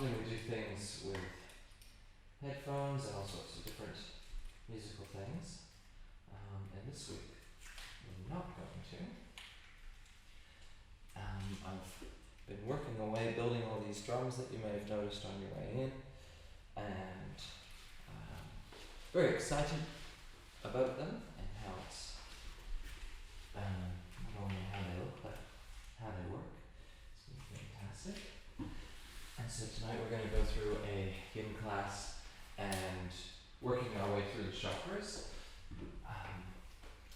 often we do things with headphones and all sorts of different musical things. And this week we're not going to. I've been working away building all these drums that you may have noticed on your way in, and very excited about them and how it's not only how they look but how they work. It's been fantastic. And so tonight we're going to go through a Yin class and working our way through the chakras.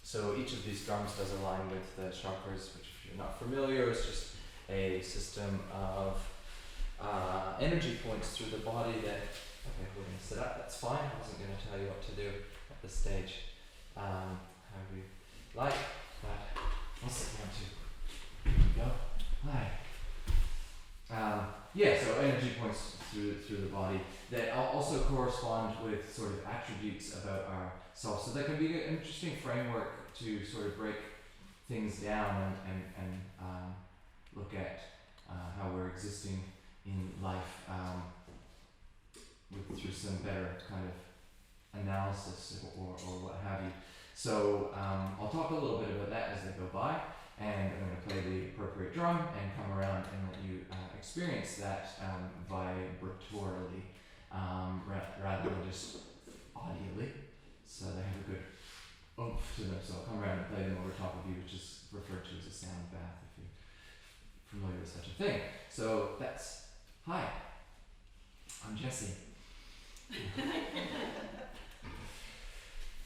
So each of these drums does align with the chakras, which if you're not familiar is just a system of energy points through the body that, okay, we're going to sit up, that's fine, I wasn't going to tell you what to do at this stage, however you like, but I'll sit down too. Here we go. Hi. So energy points through the body that also correspond with sort of attributes about ourselves. So that can be an interesting framework to sort of break things down and look at how we're existing in life through some better kind of analysis or what have you. So I'll talk a little bit about that as they go by, and I'm going to play the appropriate drum and come around and let you experience that vibratorily rather than just audially, so they have a good oomph to them. So I'll come around and play them over top of you, which is referred to as a sound bath if you're familiar with such a thing. So that's, hi, I'm Jesse.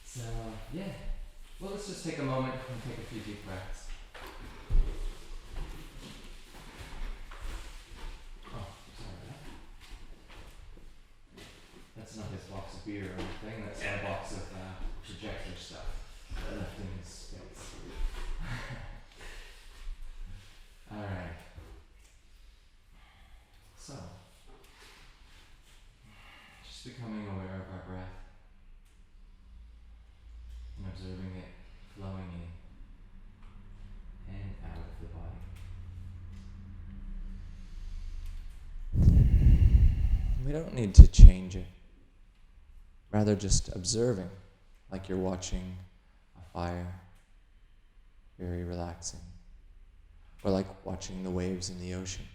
So yeah, well, let's just take a moment and take a few deep breaths. Oh, sorry about that. That's not his box of beer or anything, that's my box of projector stuff that I left in his space. Alright. So, just becoming aware of our breath and observing it flowing in and out of the body. We don't need to change it, rather just observing, like you're watching a fire, very relaxing, or like watching the waves in the ocean.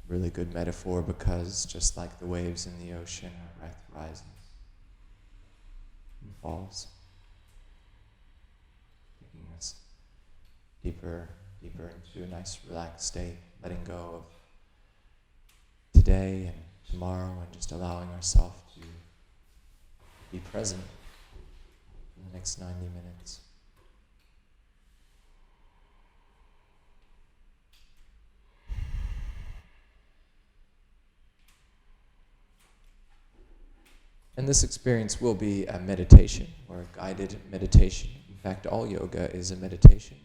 Really good metaphor, because just like the waves in the ocean, our breath rises and falls, taking us deeper into a nice relaxed state, letting go of today and tomorrow, and just allowing ourselves to be present for the next 90 minutes. And this experience will be a meditation, or a guided meditation. In fact, all yoga is a meditation.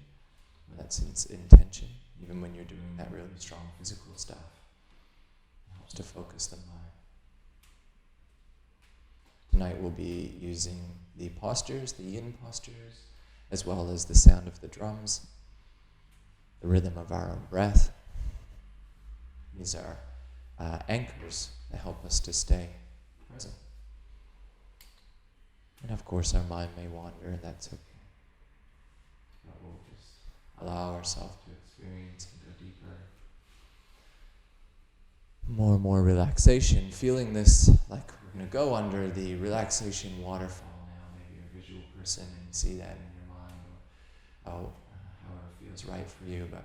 That's its intention, even when you're doing that really strong physical stuff. It helps to focus the mind. Tonight we'll be using the postures, the Yin postures, as well as the sound of the drums, the rhythm of our own breath. These are anchors that help us to stay present. And of course our mind may wander, and that's okay. But we'll just allow ourselves to experience and go deeper. More and more relaxation, feeling this like we're going to go under the relaxation waterfall now. Maybe you're a visual person and see that in your mind, or however it feels right for you. But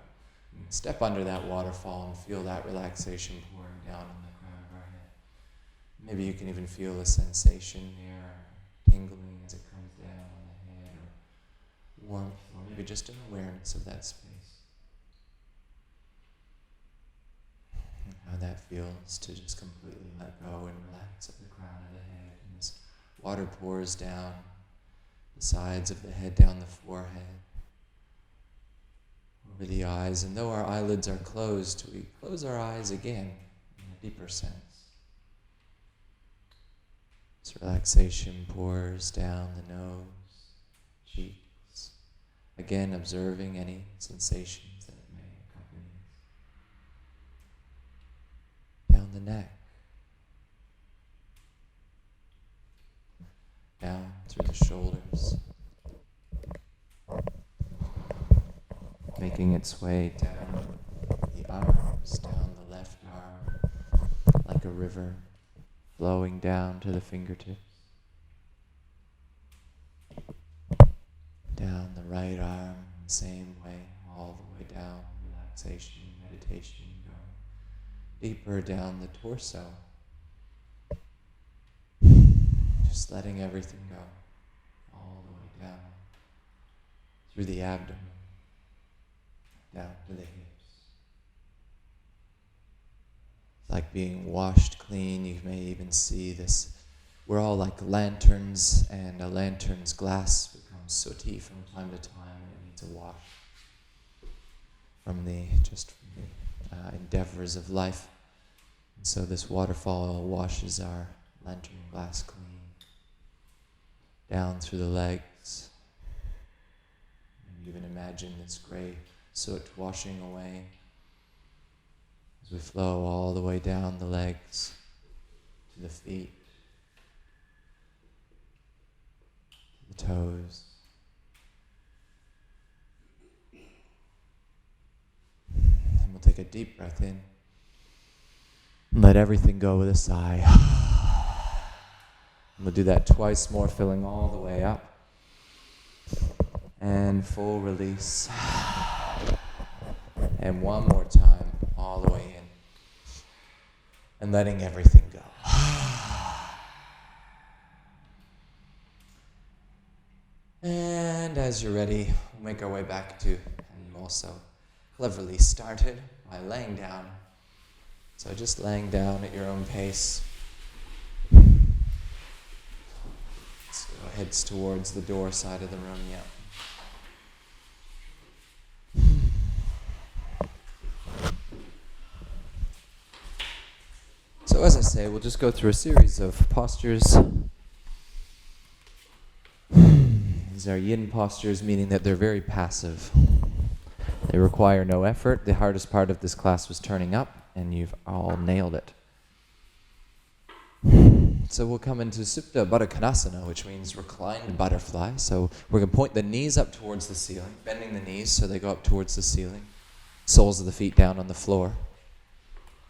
you can step under that waterfall and feel that relaxation pouring down on the crown of our head. Maybe you can even feel a sensation there, tingling as it comes down on the head, or warmth, or maybe just an awareness of that space. And how that feels to just completely let go and relax at the crown of the head. And as water pours down the sides of the head, down the forehead, over the eyes. And though our eyelids are closed, we close our eyes again in a deeper sense. This relaxation pours down the nose, cheeks, again observing any sensations that may accompany the neck, down through the shoulders, making its way down the arms, down the left arm, like a river, flowing down to the fingertips, down the right arm, same way, all the way down, relaxation, meditation, going deeper down the torso, just letting everything go, all the way down, through the abdomen, down to the hips. It's like being washed clean. You may even see this. We're all like lanterns, and a lantern's glass becomes sooty from time to time, and it needs a wash from the endeavors of life. And so this waterfall washes our lantern glass clean, down through the legs. And even imagine this gray soot washing away as we flow all the way down the legs to the feet, to the toes. And we'll take a deep breath in and let everything go with a sigh. And we'll do that twice more, filling all the way up. And full release. And one more time, all the way in. And letting everything go. And as you're ready, we'll make our way back to, and you also cleverly started by laying down. So just laying down at your own pace. Let's go heads towards the door side of the room, yeah. So as I say, we'll just go through a series of postures. These are Yin postures, meaning that they're very passive. They require no effort. The hardest part of this class was turning up, and you've all nailed it. So we'll come into Supta Baddha Konasana, which means reclined butterfly. So we're going to point the knees up towards the ceiling, bending the knees so they go up towards the ceiling, soles of the feet down on the floor.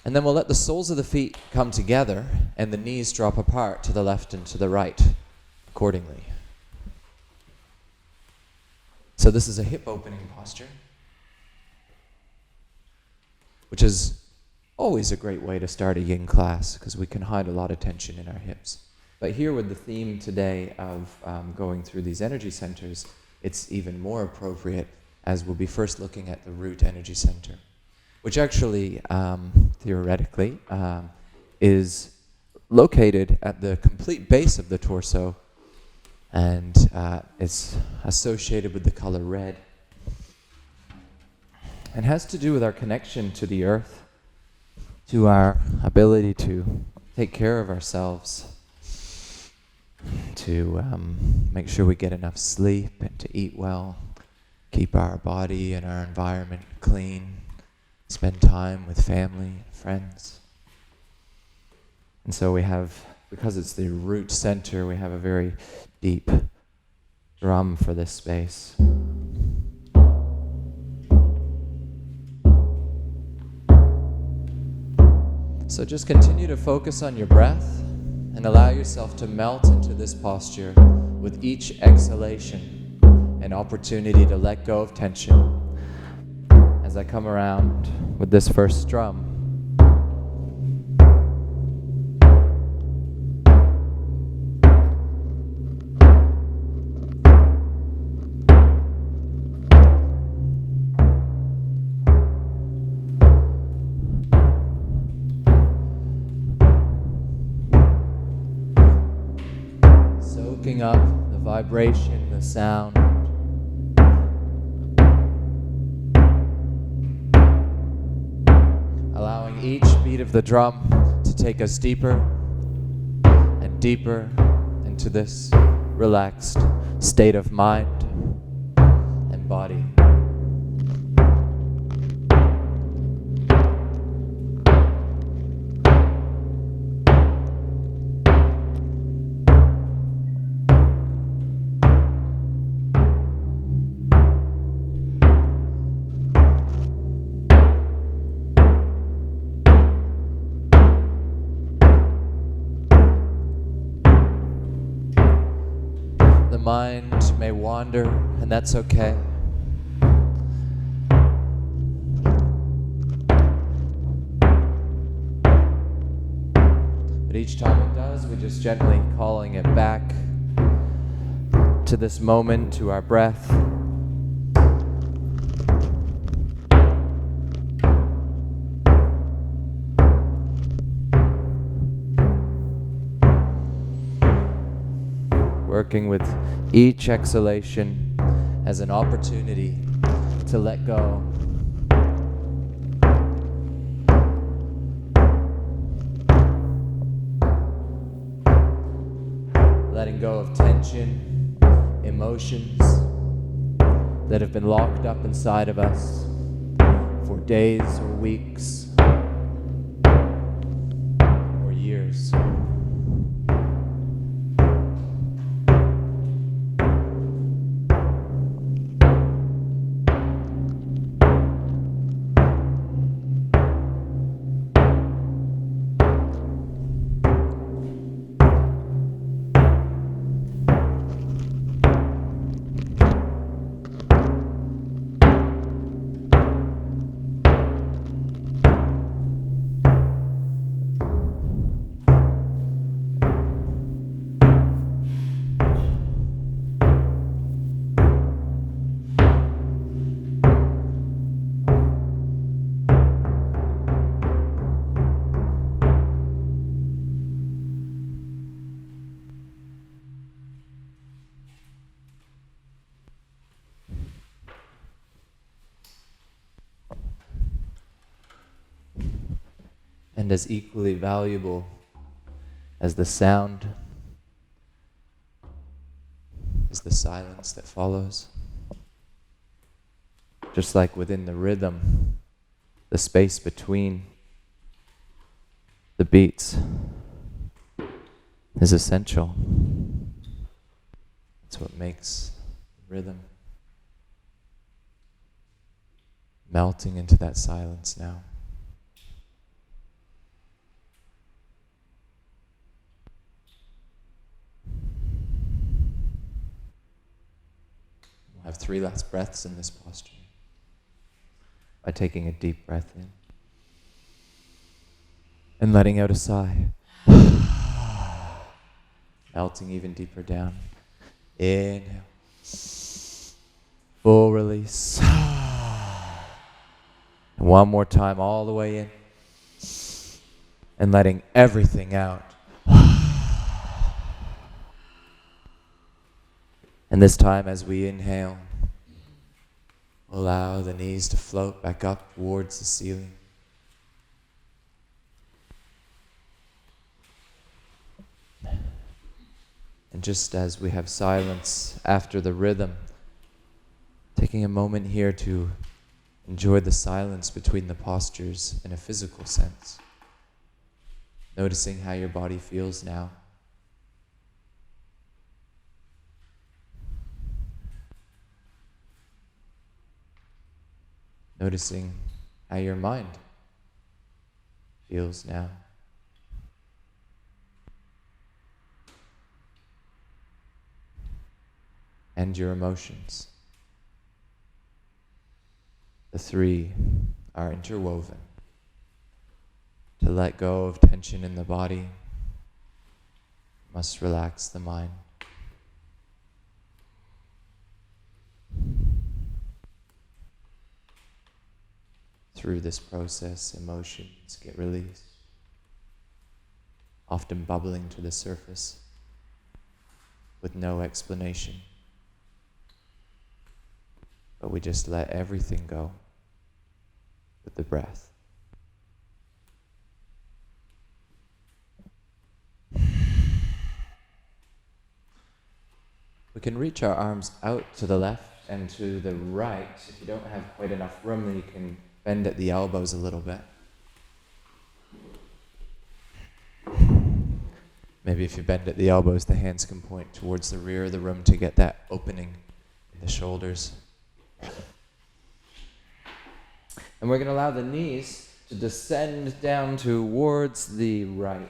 And then we'll let the soles of the feet come together and the knees drop apart to the left and to the right accordingly. So this is a hip opening posture, which is always a great way to start a yin class because we can hide a lot of tension in our hips. But here with the theme today of going through these energy centers, it's even more appropriate as we'll be first looking at the root energy center, which actually, theoretically, is located at the complete base of the torso, and it's associated with the color red, and has to do with our connection to the earth, to our ability to take care of ourselves, to make sure we get enough sleep and to eat well, keep our body and our environment clean, spend time with family and friends. And so we have, because it's the root center, we have a very deep drum for this space. So just continue to focus on your breath and allow yourself to melt into this posture with each exhalation, an opportunity to let go of tension. As I come around with this first drum. Soaking up the vibration, the sound. Allowing each beat of the drum to take us deeper and deeper into this relaxed state of mind and body. mind may wander, and that's okay. But each time it does, we're just gently calling it back to this moment, to our breath. Working with each exhalation as an opportunity to let go. Letting go of tension, emotions that have been locked up inside of us for days or weeks or years. And as equally valuable as the sound is the silence that follows. Just like within the rhythm, the space between the beats is essential. That's what makes rhythm. Melting into that silence now. We'll have 3 last breaths in this posture. By taking a deep breath in and letting out a sigh. Melting even deeper down. Inhale. Full release. And one more time all the way in. And letting everything out. And this time as we inhale, allow the knees to float back up towards the ceiling. And just as we have silence after the rhythm, taking a moment here to enjoy the silence between the postures in a physical sense. Noticing how your body feels now. Noticing how your mind feels now. And your emotions. The 3 are interwoven. To let go of tension in the body, must relax the mind. Through this process, emotions get released, often bubbling to the surface with no explanation. But we just let everything go with the breath. We can reach our arms out to the left and to the right. If you don't have quite enough room, then you can bend at the elbows a little bit. Maybe if you bend at the elbows, the hands can point towards the rear of the room to get that opening in the shoulders. And we're going to allow the knees to descend down towards the right.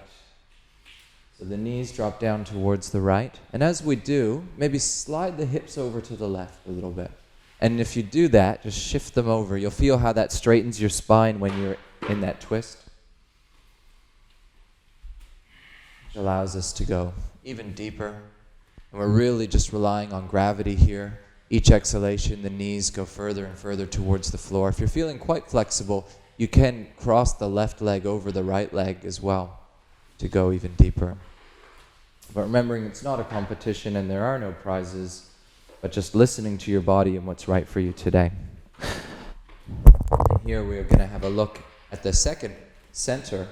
So the knees drop down towards the right. And as we do, maybe slide the hips over to the left a little bit. And if you do that, just shift them over. You'll feel how that straightens your spine when you're in that twist. Which allows us to go even deeper. And we're really just relying on gravity here. Each exhalation, the knees go further and further towards the floor. If you're feeling quite flexible, you can cross the left leg over the right leg as well to go even deeper. But remembering it's not a competition and there are no prizes, but just listening to your body and what's right for you today. And here we're going to have a look at the second center,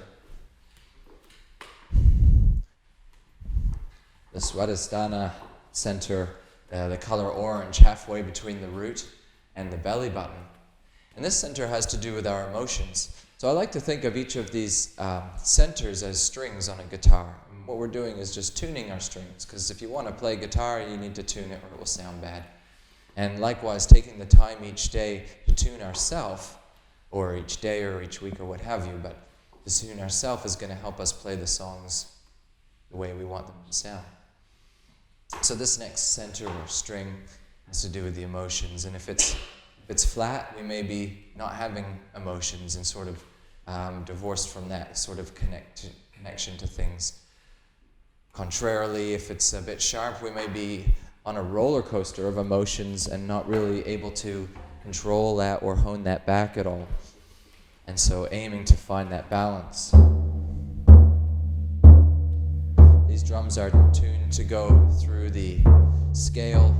the Swadesthana Center, the color orange, halfway between the root and the belly button. And this center has to do with our emotions. So I like to think of each of these centers as strings on a guitar. And what we're doing is just tuning our strings, because if you want to play guitar, you need to tune it or it will sound bad. And likewise, taking the time each day to tune ourselves, or each day or each week or what have you, but to tune ourselves is going to help us play the songs the way we want them to sound. So this next center or string has to do with the emotions, and if it's flat, we may be not having emotions and sort of divorced from that sort of connection to things. Contrarily, if it's a bit sharp, we may be on a roller coaster of emotions and not really able to control that or hone that back at all. And so aiming to find that balance. These drums are tuned to go through the scale,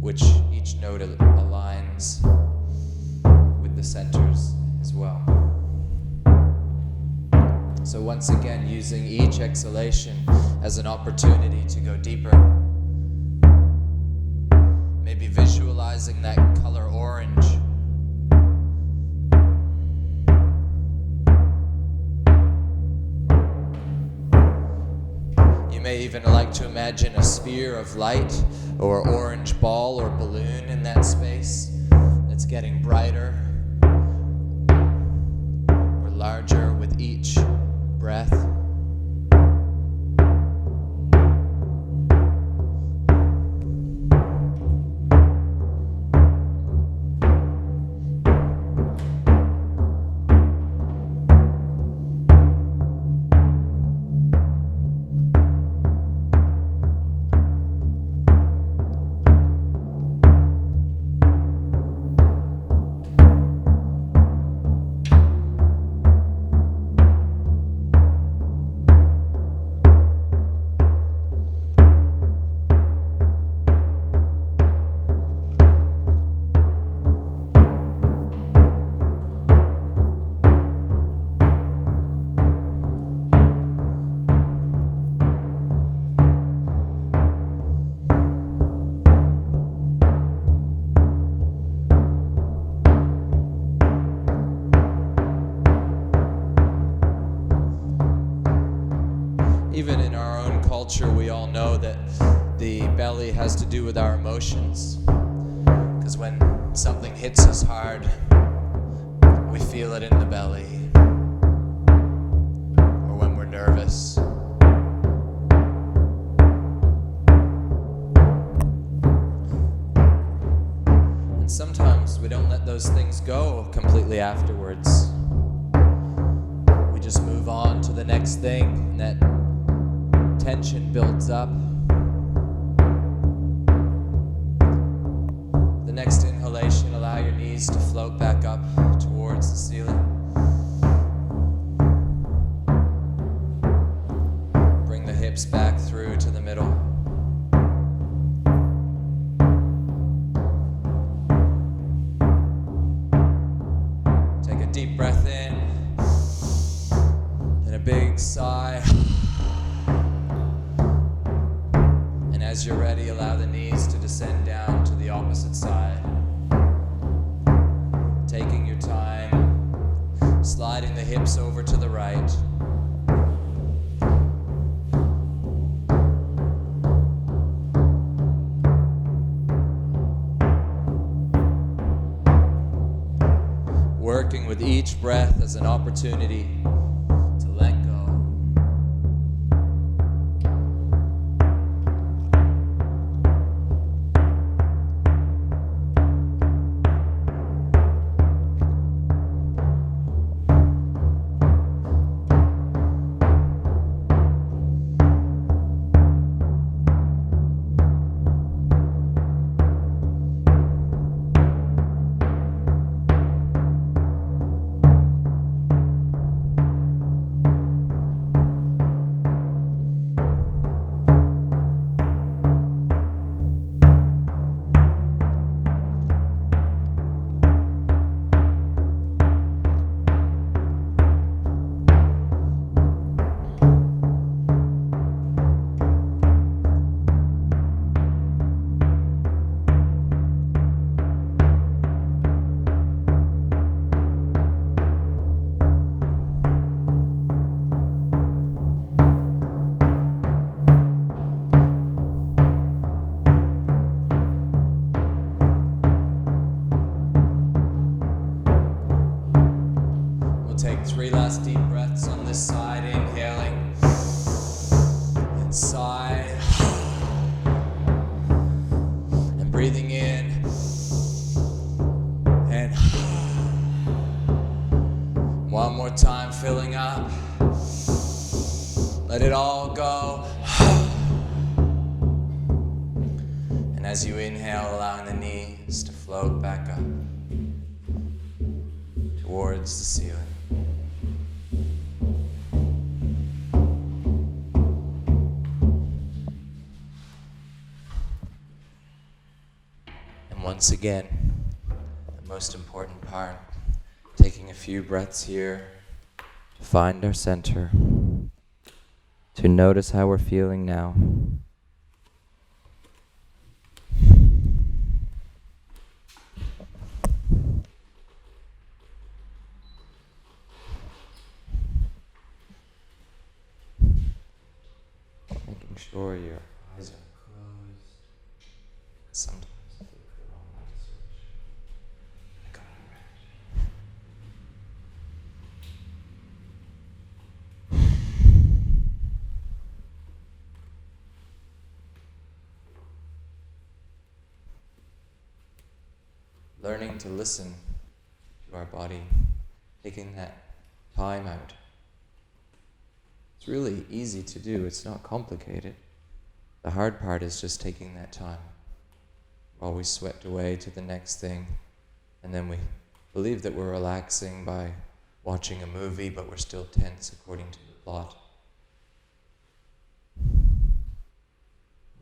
which each note aligns with the centers as well. So once again, using each exhalation as an opportunity to go deeper. Maybe visualizing that color orange. You may even like to imagine a sphere of light or orange ball or balloon in that space that's getting brighter or larger with each breath. Even in our own culture, we all know that the belly has to do with our emotions. Because when something hits us hard, we feel it in the belly. Or when we're nervous. And sometimes we don't let those things go completely afterwards. We just move on to the next thing, and that tension builds up. The next inhalation, allow your knees to float back up towards the ceiling. Bring the hips back through to the middle. Take a deep breath in and a big sigh. As you're ready, allow the knees to descend down to the opposite side. Taking your time, sliding the hips over to the right. Working with each breath as an opportunity to let go. Let it all go. And as you inhale, allowing the knees to float back up towards the ceiling. And once again, the most important part, taking a few breaths here to find our center, to notice how we're feeling now. Making sure your eyes are closed. Sometimes I feel the wrong light switch. I got it right. Learning to listen to our body, taking that time out. It's really easy to do, it's not complicated. The hard part is just taking that time. We're always swept away to the next thing, and then we believe that we're relaxing by watching a movie, but we're still tense according to the plot.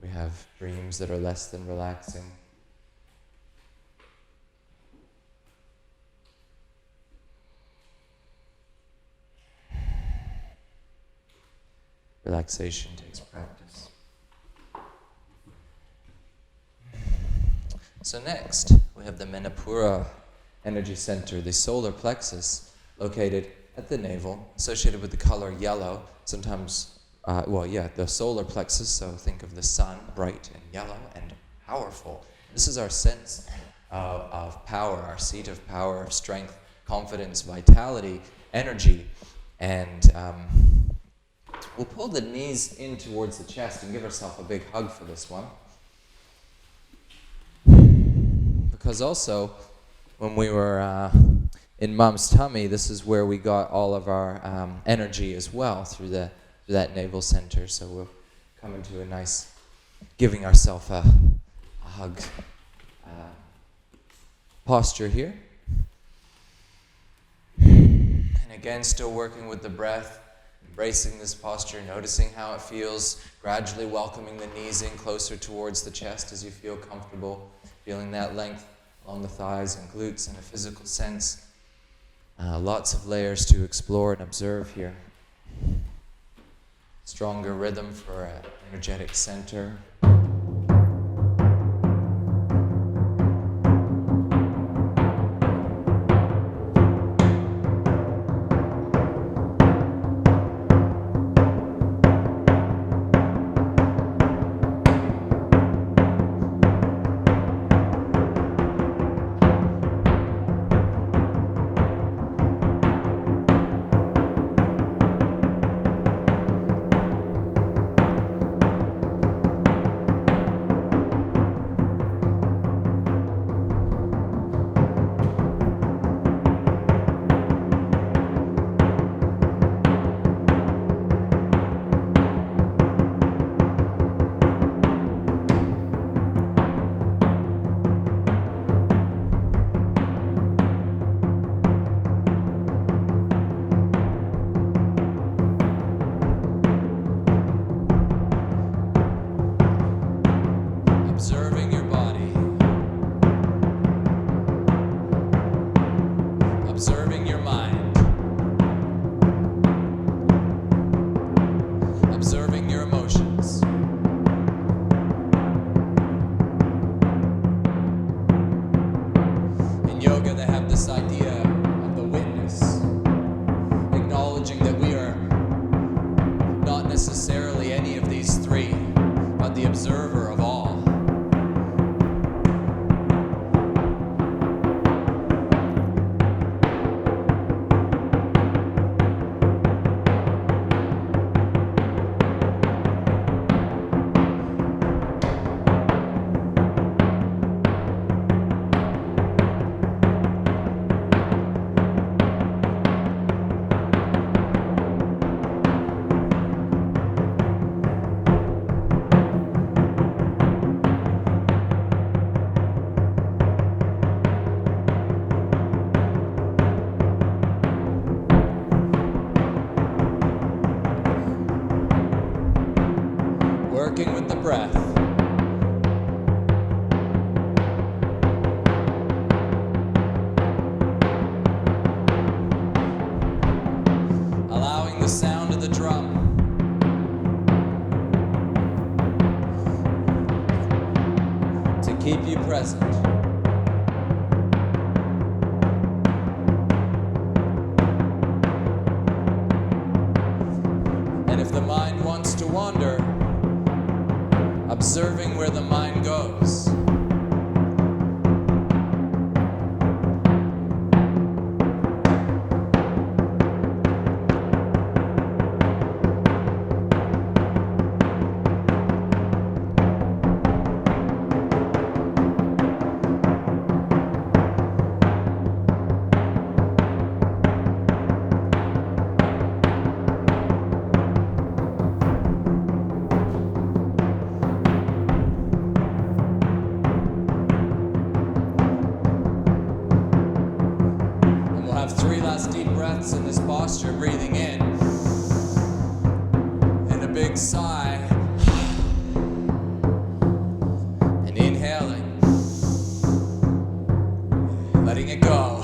We have dreams that are less than relaxing. Relaxation takes practice. So next, we have the Manipura energy center, the solar plexus, located at the navel, associated with the color yellow. Sometimes, the solar plexus, so think of the sun, bright and yellow and powerful. This is our sense of power, our seat of power, of strength, confidence, vitality, energy, and we'll pull the knees in towards the chest and give ourselves a big hug for this one. Because also, when we were in Mom's tummy, this is where we got all of our energy as well, through that navel center. So we'll come into a nice, giving ourselves a hug posture here. And again, still working with the breath. Embracing this posture, noticing how it feels, gradually welcoming the knees in closer towards the chest as you feel comfortable, feeling that length along the thighs and glutes in a physical sense. Lots of layers to explore and observe here. Stronger rhythm for an energetic center. working with the breath. Allowing the sound of the drum to keep you present. And if the mind wants to wander, observing where the mind goes. In this posture, breathing in and a big sigh, and inhaling, letting it go.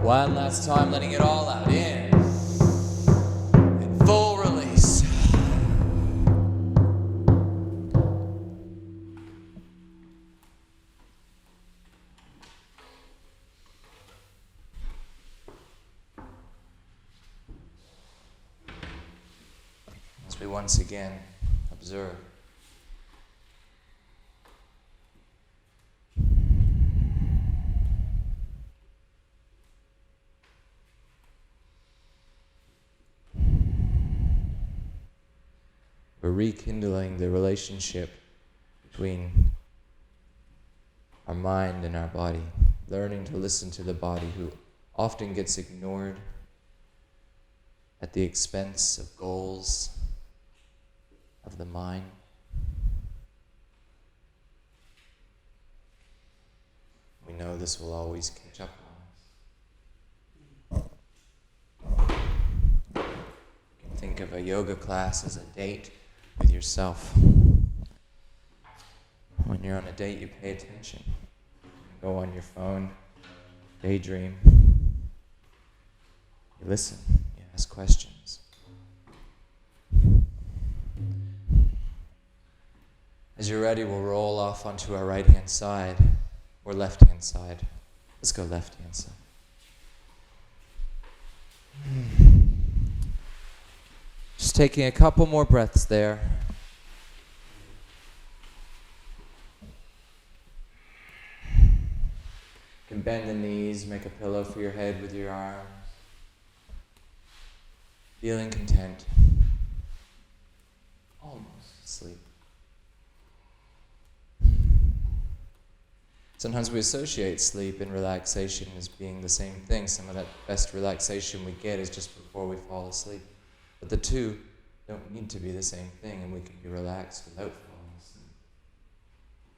One last time, letting it all out, in and full release. We once again observe. We're rekindling the relationship between our mind and our body, learning to listen to the body, who often gets ignored at the expense of goals of the mind. We know this will always catch up on us. You can think of a yoga class as a date with yourself. When you're on a date, you pay attention. You go on your phone, daydream. You listen, you ask questions. As you're ready, we'll roll off onto our right-hand side or left-hand side. Let's go left-hand side. Just taking a couple more breaths there. You can bend the knees, make a pillow for your head with your arms. Feeling content. Almost asleep. Sometimes we associate sleep and relaxation as being the same thing. Some of that best relaxation we get is just before we fall asleep. But the two don't need to be the same thing, and we can be relaxed without falling asleep.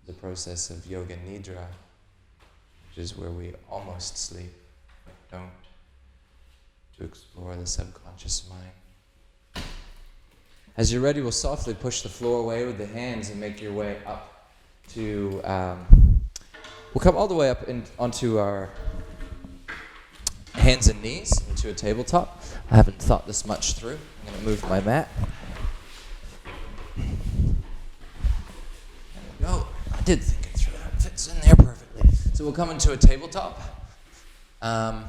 The process of yoga nidra, which is where we almost sleep, but don't, to explore the subconscious mind. As you're ready, we'll softly push the floor away with the hands and make your way up to... we'll come all the way up onto our hands and knees into a tabletop. I haven't thought this much through. I'm going to move my mat. There we go. I did think it through. That fits in there perfectly. So we'll come into a tabletop. I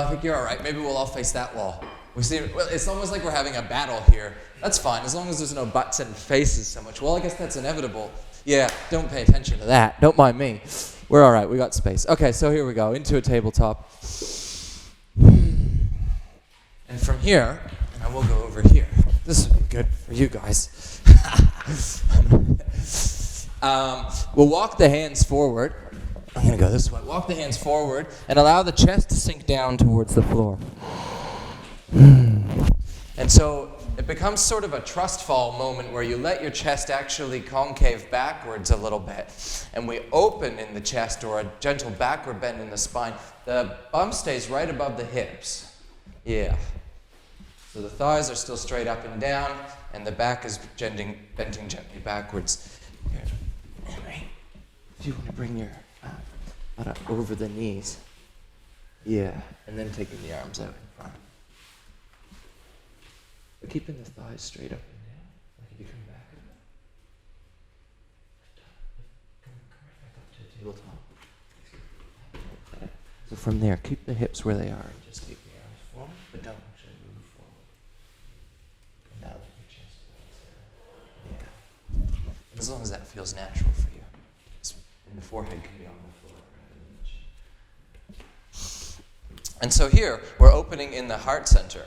think you're all right. Maybe we'll all face that wall. It's almost like we're having a battle here. That's fine, as long as there's no butts and faces so much. Well, I guess that's inevitable. Yeah, don't pay attention to that. Don't mind me. We're all right. We got space. Okay, so here we go. Into a tabletop. And from here, and I will go over here. This would be good for you guys. We'll walk the hands forward. I'm going to go this way. Walk the hands forward and allow the chest to sink down towards the floor. And so it becomes sort of a trust fall moment where you let your chest actually concave backwards a little bit. And we open in the chest, or a gentle backward bend in the spine. The bum stays right above the hips. Yeah. So the thighs are still straight up and down, and the back is bending gently backwards. Here, Henry, if you want to bring your over the knees. Yeah, and then taking the arms out in front. But keeping the thighs straight up and down, like if you come back a bit. Come right back up to tabletop. So from there, keep the hips where they are, and just take the arms forward, but don't actually move forward. And now let your chest go. Yeah. As long as that feels natural for you. And the forehead can be on the floor rather than the chin. And so here, we're opening in the heart center.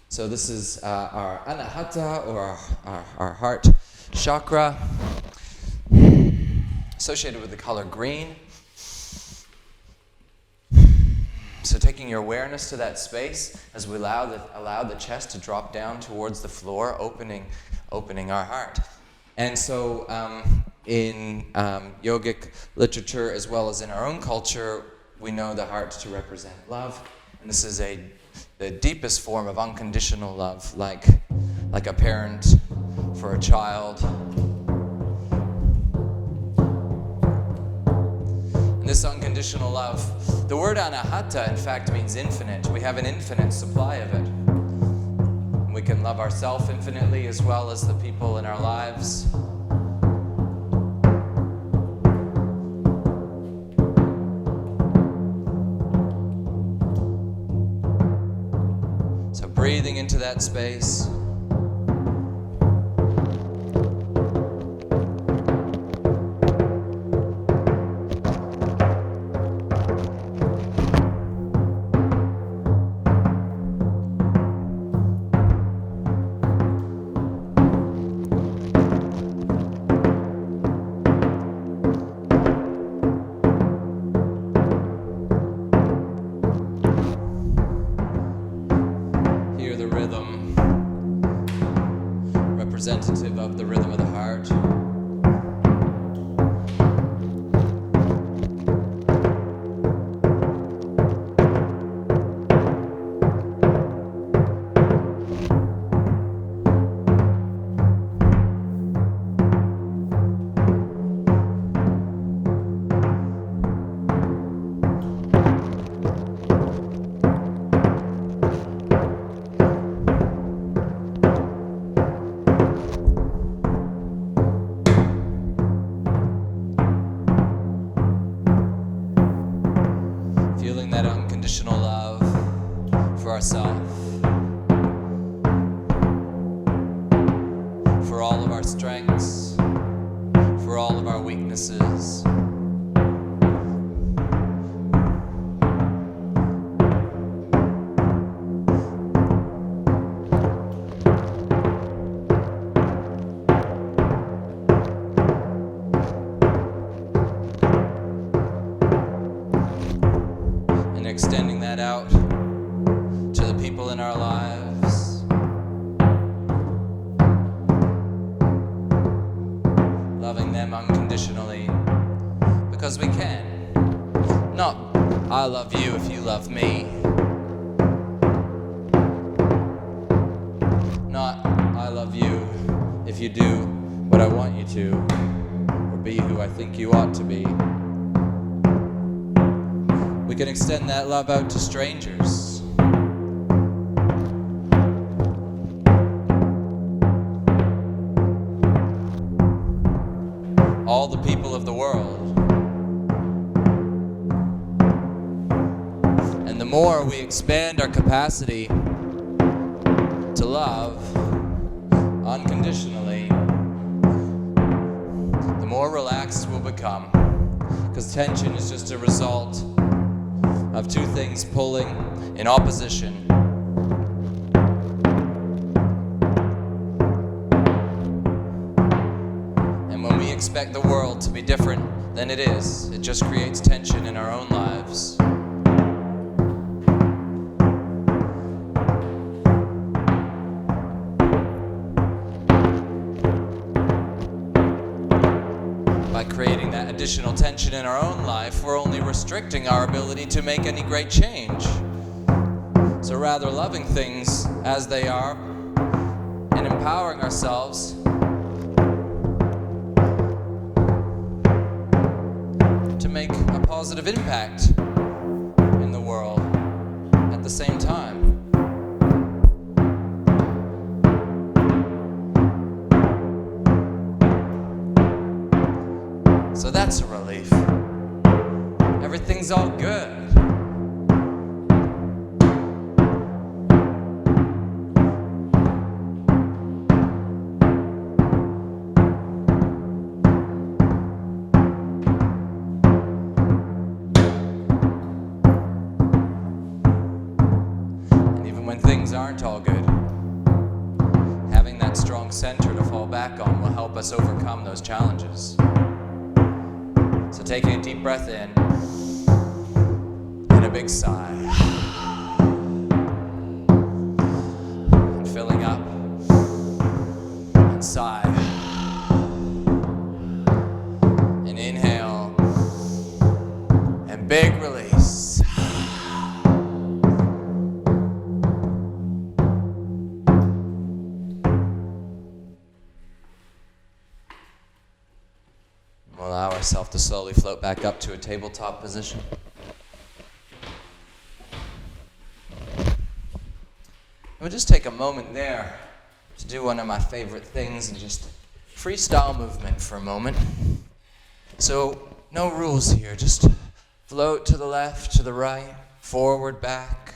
So this is our anahata, or our heart chakra, associated with the color green. So taking your awareness to that space as we allow the chest to drop down towards the floor, opening our heart. And so in yogic literature, as well as in our own culture, we know the heart to represent love. And this is the deepest form of unconditional love, like a parent for a child. And this unconditional love, the word anahata, in fact, means infinite. We have an infinite supply of it. We can love ourselves infinitely, as well as the people in our lives. So breathing into that space. Representative of the rhythm of the heart. For all of our strengths, for all of our weaknesses. And extending that out to the people in our lives. Loving them unconditionally, because we can. Not, I love you if you love me. Not, I love you if you do what I want you to, or be who I think you ought to be. We can extend that love out to strangers. All the people of the world. And the more we expand our capacity to love unconditionally, the more relaxed we'll become. Because tension is just a result of two things pulling in opposition. And when we expect the world to be different than it is, it just creates tension in our own lives. additional tension in our own life, we're only restricting our ability to make any great change. So rather loving things as they are and empowering ourselves to make a positive impact in the world at the same time. So that's a relief. Everything's all good. And even when things aren't all good, having that strong center to fall back on will help us overcome those challenges. So taking a deep breath in and a big sigh. And filling up and sigh. And inhale and big release. We'll allow ourselves to slowly float back up to a tabletop position. We'll just take a moment there to do one of my favorite things and just freestyle movement for a moment. So no rules here, just float to the left, to the right, forward, back,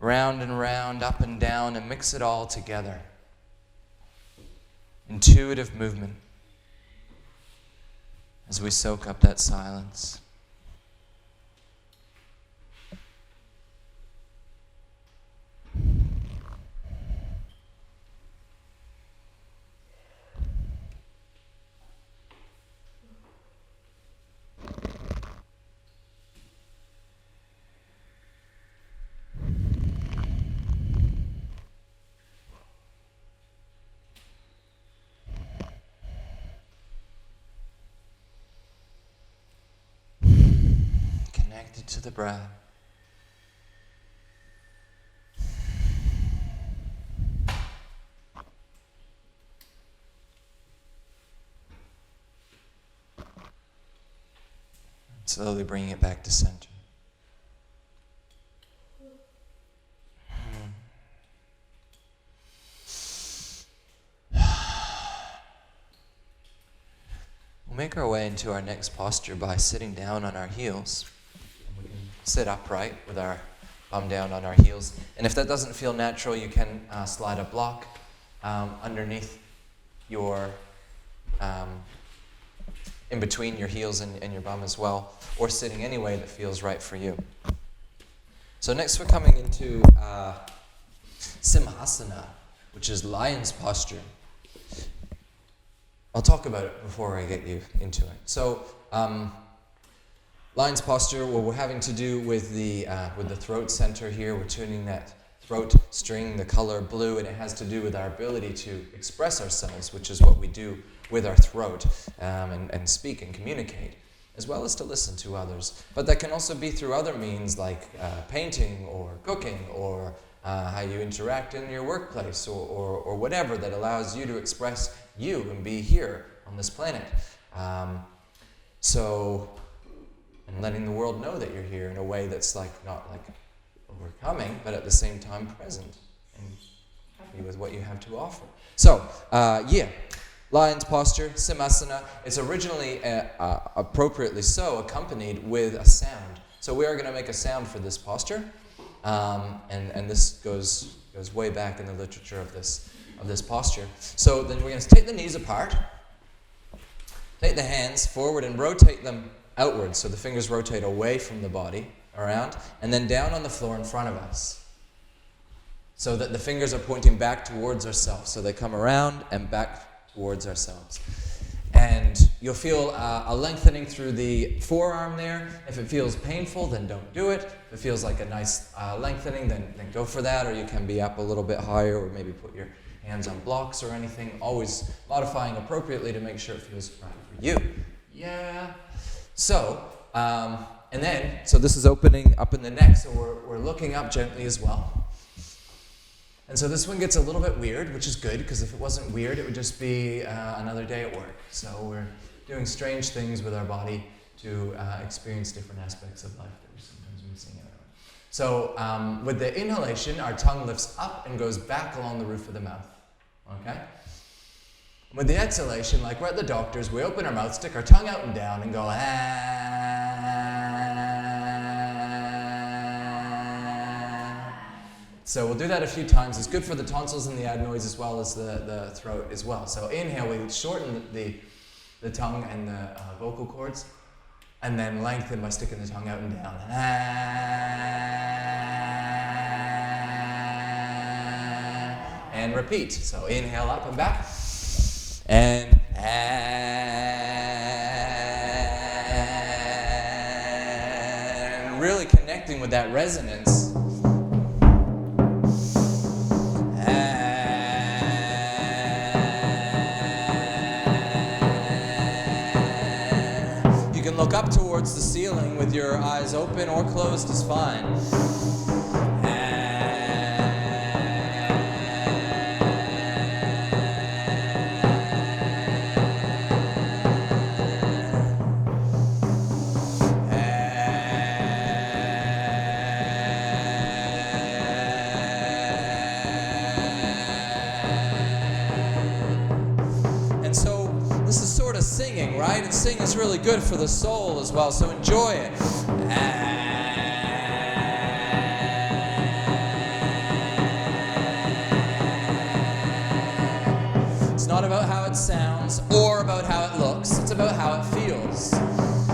round and round, up and down, and mix it all together. Intuitive movement as we soak up that silence. Connected to the breath. Slowly bringing it back to center. We'll make our way into our next posture by sitting down on our heels. We can sit upright with our bum down on our heels. And if that doesn't feel natural, you can slide a block underneath your, in between your heels and your bum as well, or sitting any way that feels right for you. So next we're coming into Shavasana, which is lion's posture. I'll talk about it before I get you into it. So, lion's posture, what we're having to do with the throat center here, we're tuning that throat string, the color blue, and it has to do with our ability to express ourselves, which is what we do with our throat, and speak and communicate, as well as to listen to others. But that can also be through other means like painting or cooking or how you interact in your workplace or whatever that allows you to express you and be here on this planet. And letting the world know that you're here in a way that's like not like overcoming, but at the same time present and happy with what you have to offer. So, lion's posture, Shavasana. It's originally, appropriately so, accompanied with a sound. So we are going to make a sound for this posture, and this goes way back in the literature of this posture. So then we're going to take the knees apart, take the hands forward and rotate them outwards, so the fingers rotate away from the body, around, and then down on the floor in front of us, so that the fingers are pointing back towards ourselves. So they come around and back towards ourselves. And you'll feel a lengthening through the forearm there. If it feels painful, then don't do it. If it feels like a nice lengthening, then go for that, or you can be up a little bit higher, or maybe put your hands on blocks or anything. Always modifying appropriately to make sure it feels right for you. Yeah. So, so this is opening up in the neck, so we're looking up gently as well. And so this one gets a little bit weird, which is good, because if it wasn't weird, it would just be another day at work. So we're doing strange things with our body to experience different aspects of life that we're sometimes missing out on. So with the inhalation, our tongue lifts up and goes back along the roof of the mouth. Okay? With the exhalation, like we're at the doctor's, we open our mouth, stick our tongue out and down, and go So we'll do that a few times. It's good for the tonsils and the adenoids as well as the throat as well. So inhale, we shorten the tongue and the vocal cords, and then lengthen by sticking the tongue out and down. And repeat. So inhale up and back. And really connecting with that resonance. You can look up towards the ceiling with your eyes open or closed is fine. Singing, right? And singing is really good for the soul as well, so enjoy it. It's not about how it sounds or about how it looks, it's about how it feels.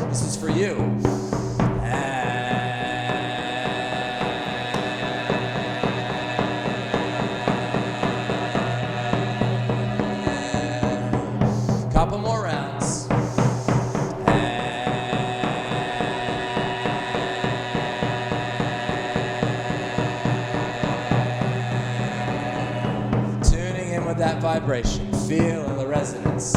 This is for you. Couple more rounds. Tuning in with that vibration, feeling the resonance.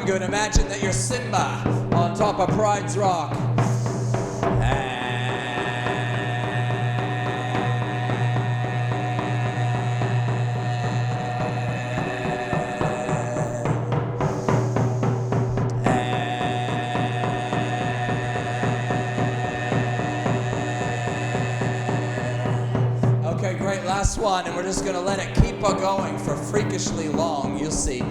Good. Imagine that you're Simba on top of Pride's Rock. Okay, great. Last one, and we're just going to let it keep on going for freakishly long. You'll see.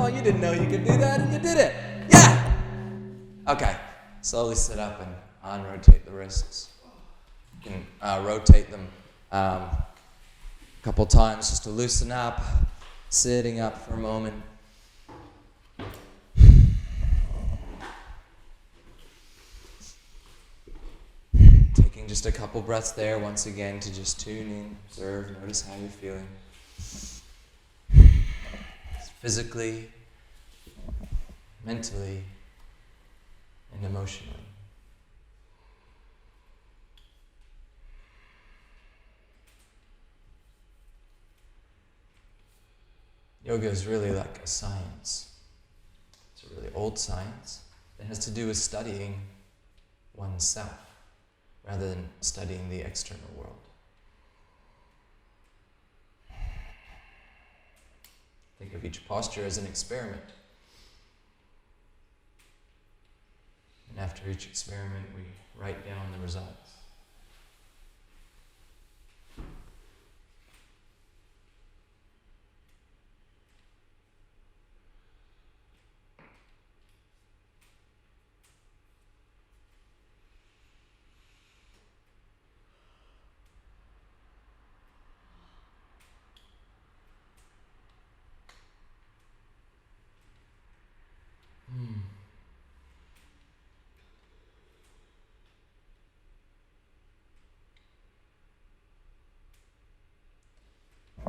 You didn't know you could do that, and you did it. Yeah! Okay. Slowly sit up and on-rotate the wrists. You can rotate them a couple times just to loosen up, sitting up for a moment. Taking just a couple breaths there once again to just tune in, observe, notice how you're feeling. Physically, mentally, and emotionally. Yoga is really like a science. It's a really old science that has to do with studying oneself rather than studying the external world. Think of each posture as an experiment. And after each experiment, we write down the results.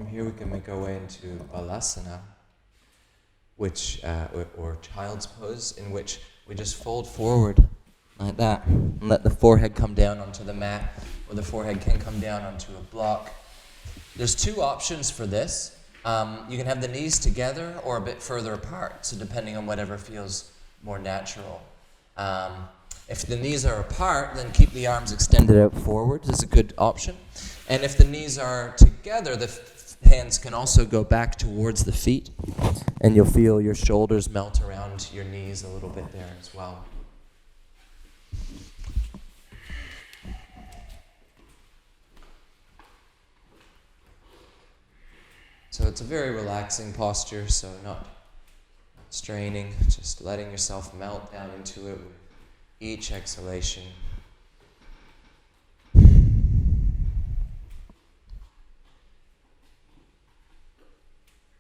here we can make our way into Balasana, which, or child's pose, in which we just fold forward like that and let the forehead come down onto the mat, or the forehead can come down onto a block. There's two options for this. You can have the knees together or a bit further apart, so depending on whatever feels more natural. If the knees are apart, then keep the arms extended out forward is a good option. And if the knees are together, the hands can also go back towards the feet, and you'll feel your shoulders melt around your knees a little bit there as well. So it's a very relaxing posture, so not straining, just letting yourself melt down into it with each exhalation.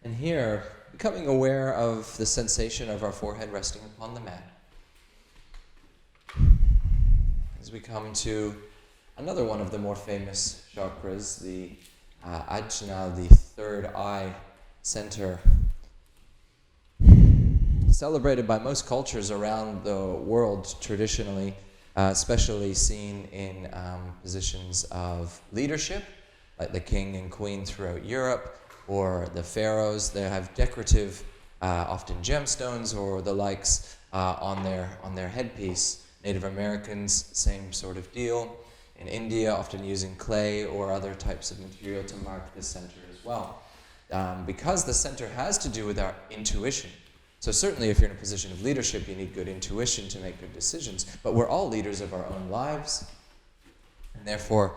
And here, becoming aware of the sensation of our forehead resting upon the mat. As we come to another one of the more famous chakras, the Ajna, the third eye center, celebrated by most cultures around the world traditionally, especially seen in positions of leadership, like the king and queen throughout Europe, or the pharaohs. They have decorative, often gemstones or the likes on their headpiece. Native Americans, same sort of deal. In India, often using clay or other types of material to mark the center as well. Because the center has to do with our intuition. So certainly if you're in a position of leadership, you need good intuition to make good decisions. But we're all leaders of our own lives. And therefore,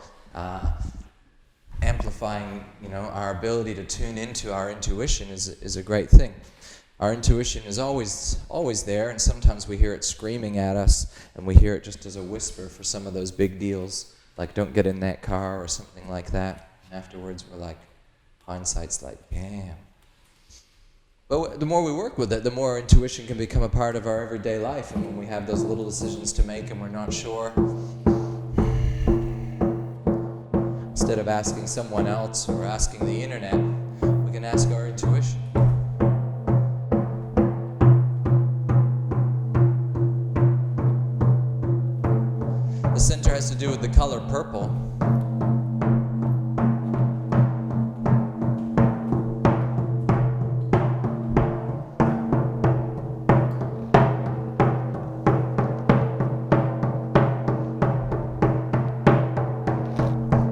amplifying, our ability to tune into our intuition is a great thing. Our intuition is always there, and sometimes we hear it screaming at us, and we hear it just as a whisper for some of those big deals, like don't get in that car or something like that. And afterwards we're like, hindsight's like, damn. But the more we work with it, the more intuition can become a part of our everyday life. And when we have those little decisions to make and we're not sure, instead of asking someone else or asking the internet, we can ask our intuition. The center has to do with the color purple.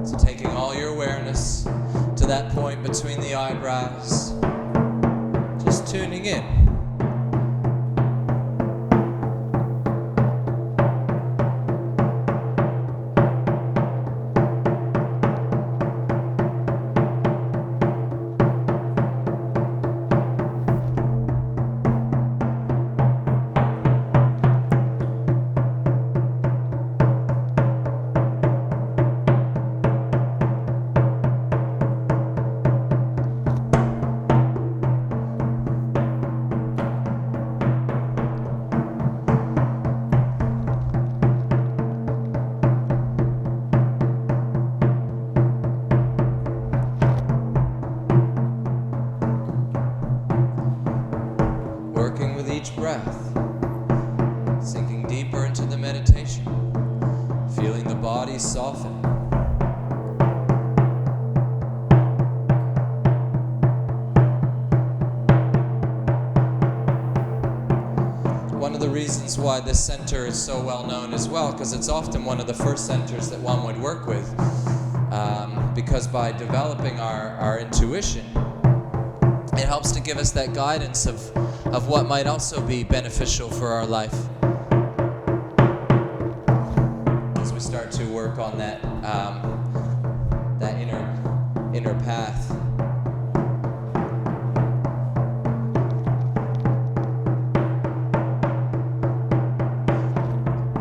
So taking all your awareness to that point between the eyebrows, just tuning in. Working with each breath, sinking deeper into the meditation, feeling the body soften. One of the reasons why this center is so well known as well, because it's often one of the first centers that one would work with, because by developing our intuition, it helps to give us that guidance of what might also be beneficial for our life. As we start to work on that inner path.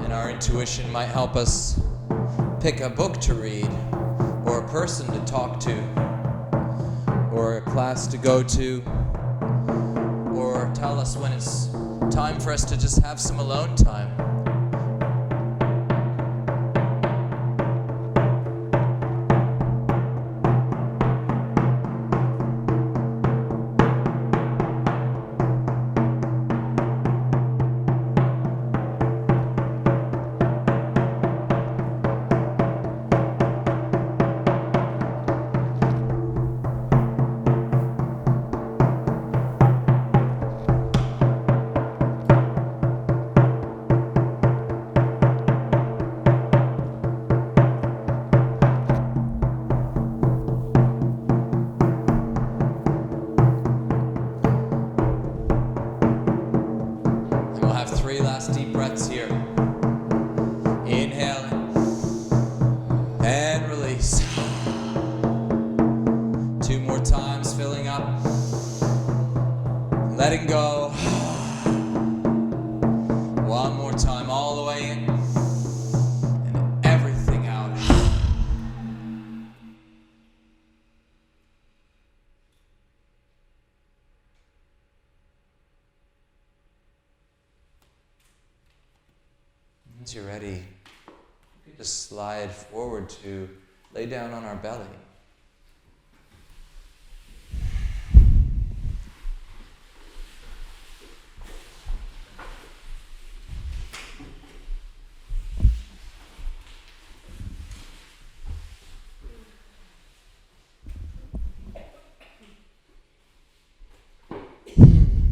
And our intuition might help us pick a book to read, or a person to talk to, or a class to go to, or tell us when it's time for us to just have some alone time. letting go. One more time, all the way in, and everything out. Once you're ready, you can just slide forward to lay down on our belly.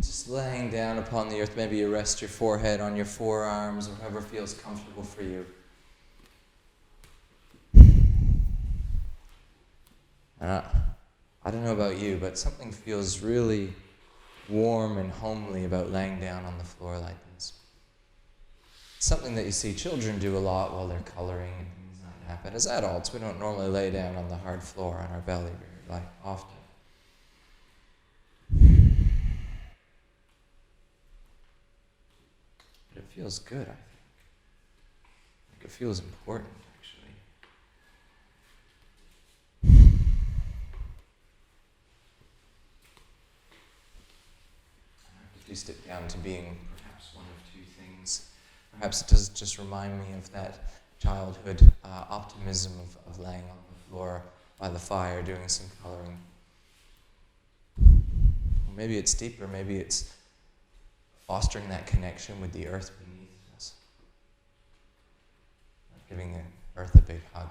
Just laying down upon the earth. Maybe you rest your forehead on your forearms or whoever feels comfortable for you. I don't know about you, but something feels really warm and homely about laying down on the floor like this. It's something that you see children do a lot while they're coloring and things like that. But as adults, we don't normally lay down on the hard floor on our belly very often. But it feels good, I think. Like it feels important, actually. Reduced it down to being perhaps one of two things. Perhaps it does just remind me of that childhood optimism of laying on the floor by the fire doing some coloring. Or maybe it's deeper, maybe it's fostering that connection with the earth beneath us. Like giving the earth a big hug.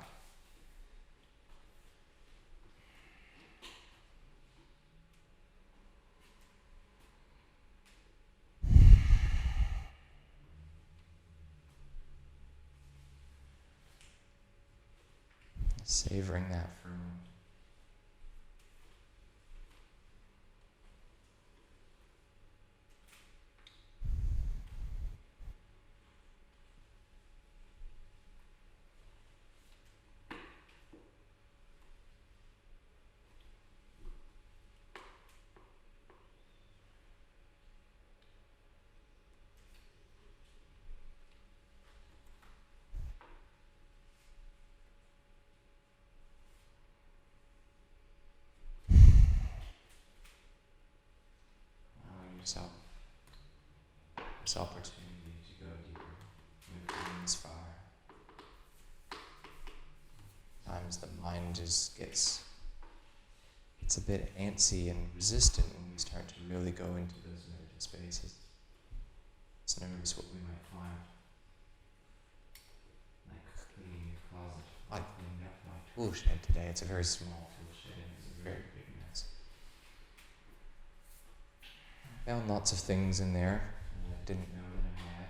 Savoring that for a moment. Yourself this opportunity to go deeper, move this far. Sometimes the mind just gets a bit antsy and resistant when we start to really go into those meditative spaces. Just notice what we might find. Like cleaning your closet, like cleaning up my tool shed today. It's a very small tool shed and it's a very big mess. Found lots of things in there that I didn't know that I had.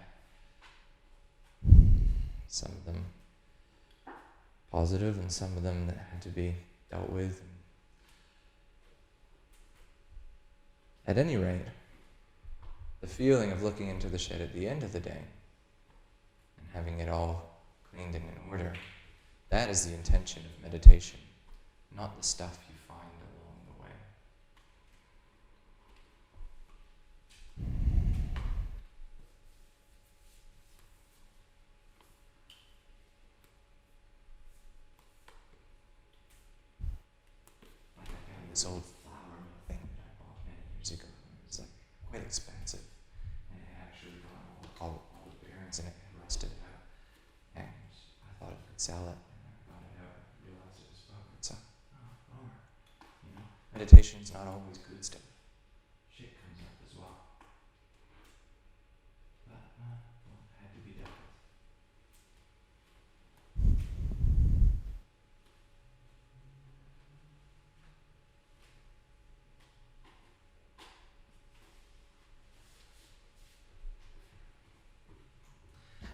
Some of them positive and some of them that had to be dealt with. At any rate, the feeling of looking into the shed at the end of the day and having it all cleaned and in order, that is the intention of meditation, not the stuff you find along the way. This old flower thing that I bought many years ago. It was like quite expensive, and it actually got all the bearings in it and rusted out. And I thought I could sell it, and I got it out and realized it was broken. So, bummer. You know, meditation's not always good stuff. Shit comes up as well. But well, it had to be dealt with.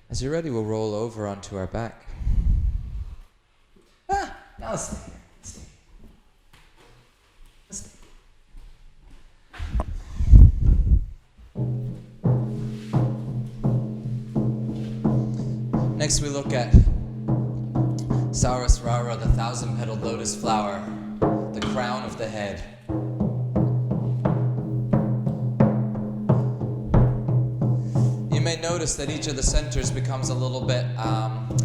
As you're ready, we'll roll over onto our back. Now let's stay here. Let's stay. Next we look at Swadesthana, the 1,000-petaled lotus flower, the crown of the head. notice that each of the centers becomes a little bit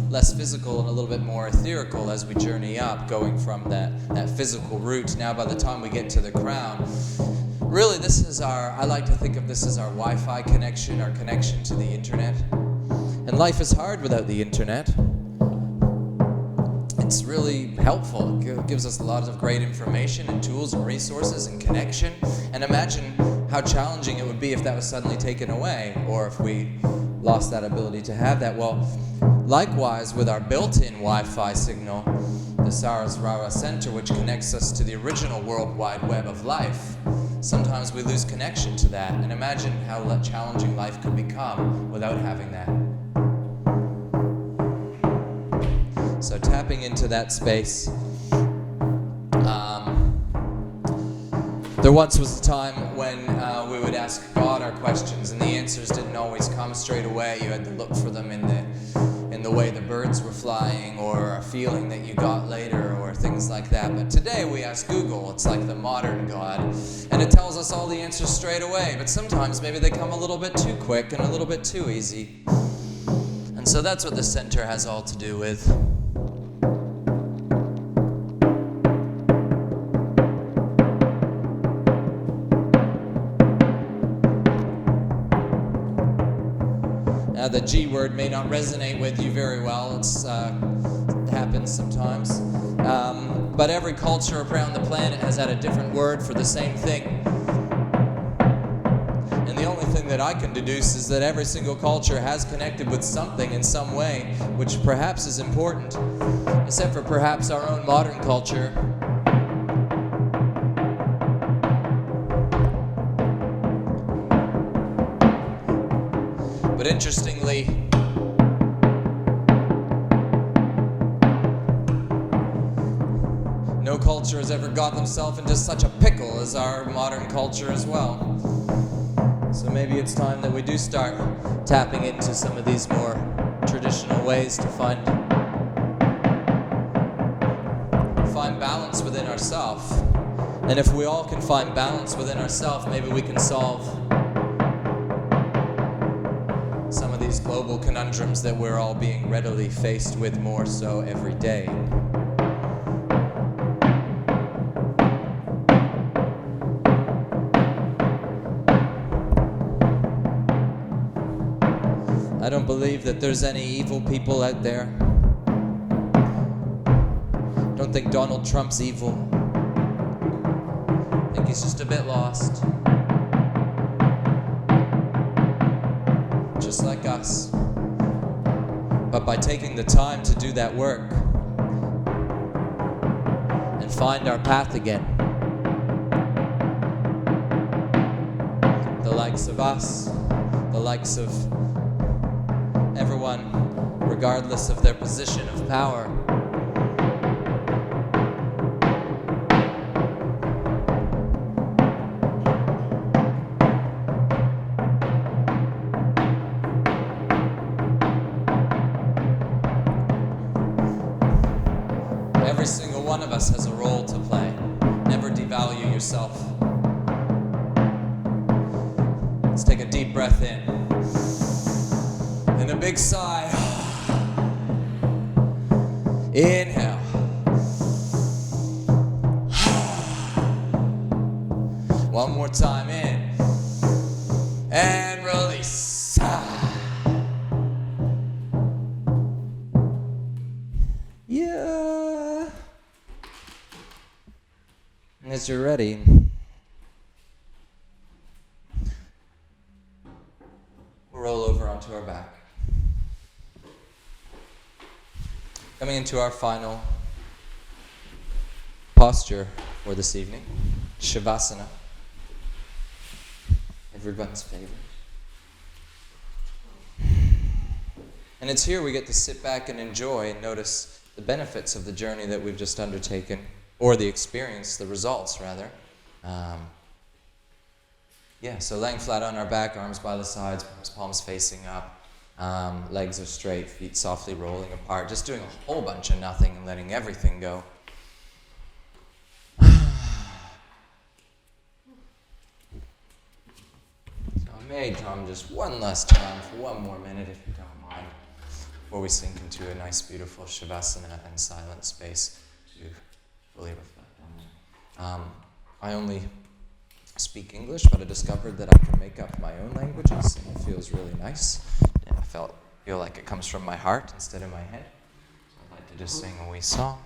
less physical and a little bit more etherical as we journey up, going from that physical route. Now by the time we get to the crown, really this is I like to think of this as our Wi-Fi connection, our connection to the internet. And life is hard without the internet. It's really helpful. It gives us a lot of great information and tools and resources and connection. And imagine how challenging it would be if that was suddenly taken away, or if we lost that ability to have that. Well, likewise with our built-in Wi-Fi signal, the Swadesthana Center, which connects us to the original World Wide Web of life, sometimes we lose connection to that. And imagine how challenging life could become without having that. So tapping into that space. There once was a time when we would ask God our questions, and the answers didn't always come straight away. You had to look for them in the way the birds were flying, or a feeling that you got later, or things like that. But today we ask Google. It's like the modern God, and it tells us all the answers straight away. But sometimes maybe they come a little bit too quick and a little bit too easy. And so that's what the center has all to do with. The G word may not resonate with you very well. It happens sometimes. But every culture around the planet has had a different word for the same thing. And the only thing that I can deduce is that every single culture has connected with something in some way, which perhaps is important, except for perhaps our own modern culture. But interestingly, no culture has ever got themselves into such a pickle as our modern culture as well. So maybe it's time that we do start tapping into some of these more traditional ways to find balance within ourselves. And if we all can find balance within ourselves, maybe we can solve some of these global conundrums that we're all being readily faced with more so every day. I don't believe that there's any evil people out there. I don't think Donald Trump's evil. I think he's just a bit lost. Just like us. But by taking the time to do that work and find our path again, the likes of us, the likes of everyone, regardless of their position of power, every single one of us has a role to play. Never devalue yourself. Let's take a deep breath in. And a big sigh. Inhale. One more time in. And release. Yeah. And as you're ready, we'll roll over onto our back. Coming into our final posture for this evening, Shavasana, everyone's favorite. And it's here we get to sit back and enjoy and notice the benefits of the journey that we've just undertaken, or the experience, the results rather. So laying flat on our back, arms by the sides, palms facing up. Legs are straight, feet softly rolling apart, just doing a whole bunch of nothing and letting everything go. So may drum just one last time for one more minute if you don't mind, before we sink into a nice, beautiful Shavasana and silent space to fully reflect on it. I only speak English, but I discovered that I can make up my own languages, and it feels really nice. And I feel like it comes from my heart instead of my head. So I'd like to just sing a wee song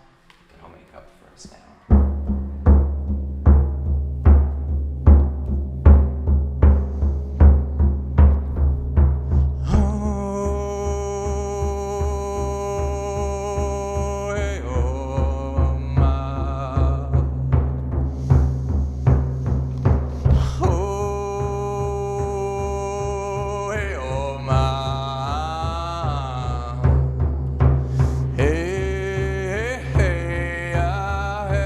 that I'll make up for us now. Hey, hey, hey,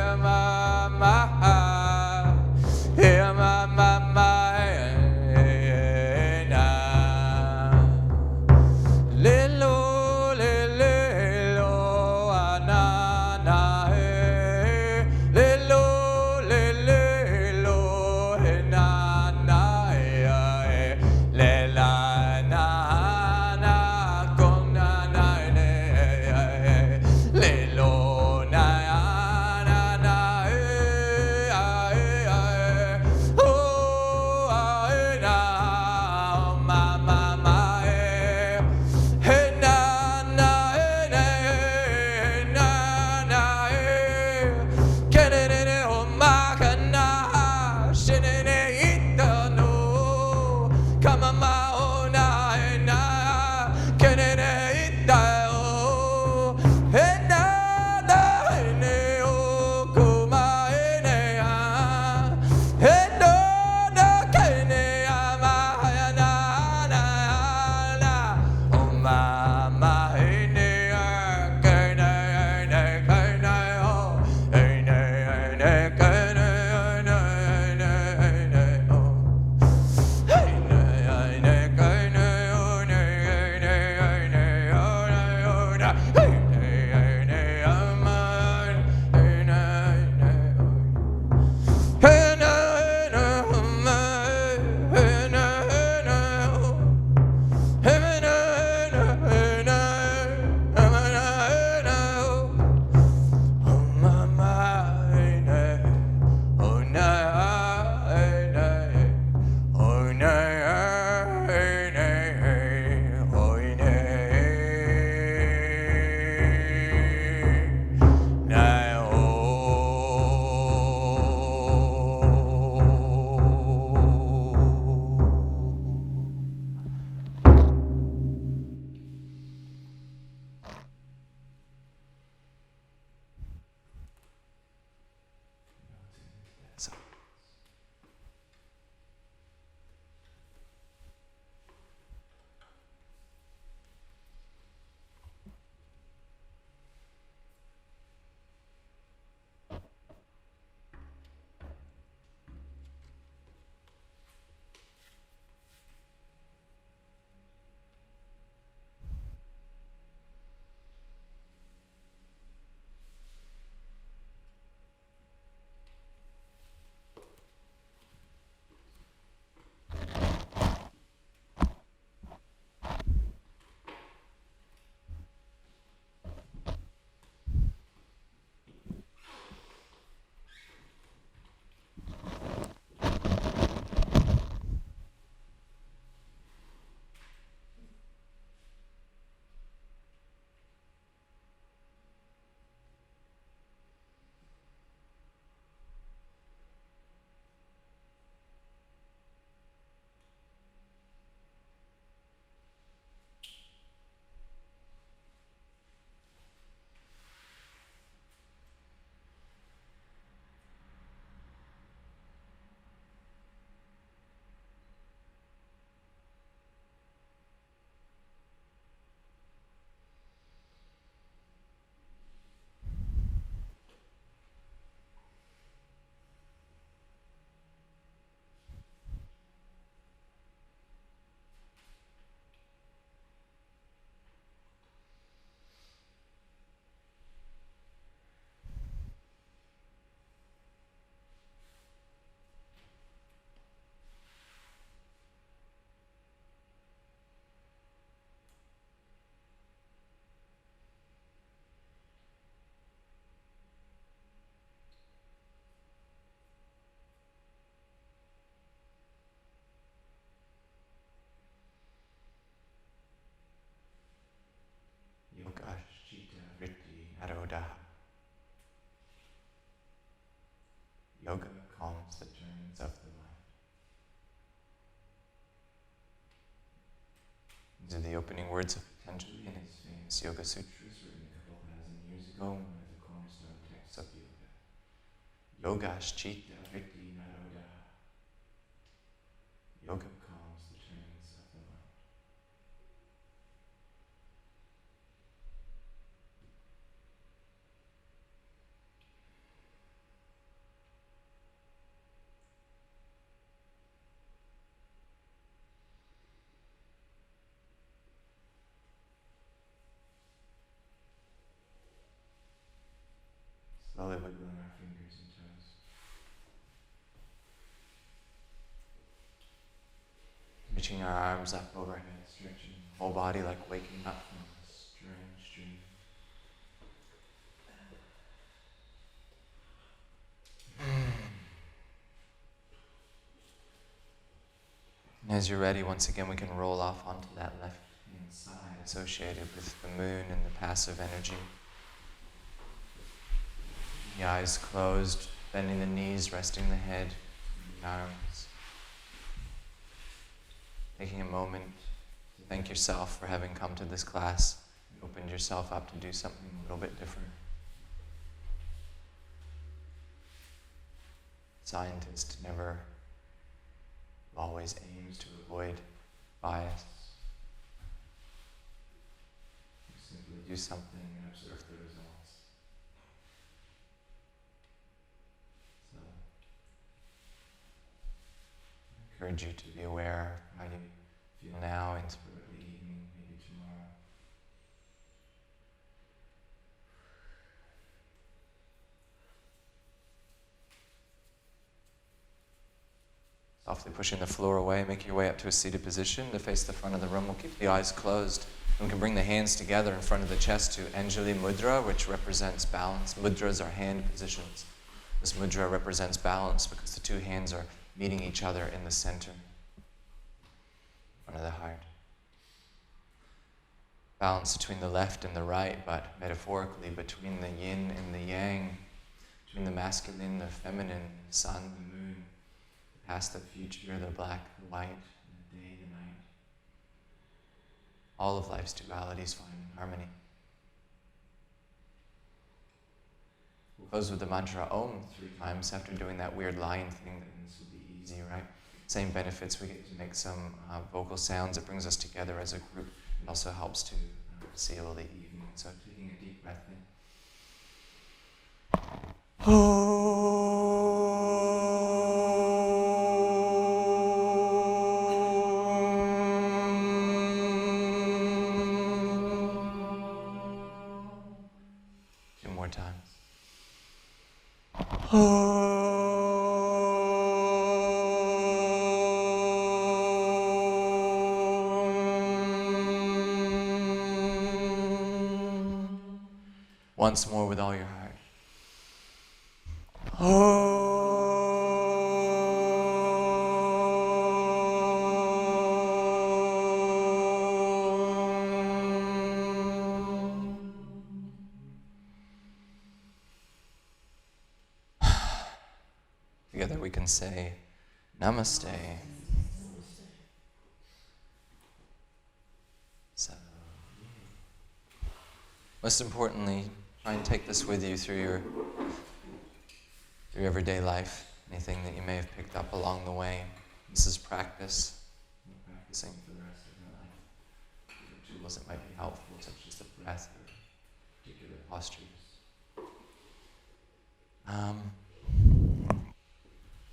Yoga calms the turnings of the mind. These are the opening words of Anjali in his famous Yoga Sutras written a couple thousand years ago, one of the cornerstone texts of yoga. Yogaschita vritti naroda. Yoga calms the turnings of the mind. Slowly wiggling our fingers and toes. Reaching our arms up overhead, stretching the whole body like waking up from a strange dream. And as you're ready, once again, we can roll off onto that left hand side associated with the moon and the passive energy. The eyes closed, bending the knees, resting the head, the arms. Taking a moment to thank yourself for having come to this class and opened yourself up to do something a little bit different. Scientist never always aims to avoid bias. You simply do something and observe the results. So, I encourage you to be aware of how you feel now into early evening, maybe tomorrow. Softly pushing the floor away, make your way up to a seated position to face the front of the room. We'll keep the eyes closed. And we can bring the hands together in front of the chest to Anjali Mudra, which represents balance. Mudras are hand positions. This mudra represents balance because the two hands are meeting each other in the center, in front of the heart. Balance between the left and the right, but metaphorically between the yin and the yang, between the masculine, the feminine, the sun, the moon, the past, the future, the black, the white, the day, the night. All of life's dualities find harmony. We'll close with the mantra Om 3 times. After doing that weird line thing, then this will be easy, right? Same benefits. We get to make some vocal sounds. It brings us together as a group. It also helps to seal the evening. So taking a deep breath in. Two more times. Once more with all your heart. Together we can say, Namaste. So, most importantly, try and take this with you through your everyday life, anything that you may have picked up along the way. This is practice. We're practicing for the rest of your life. Tools that might be helpful, such as the breath or particular postures.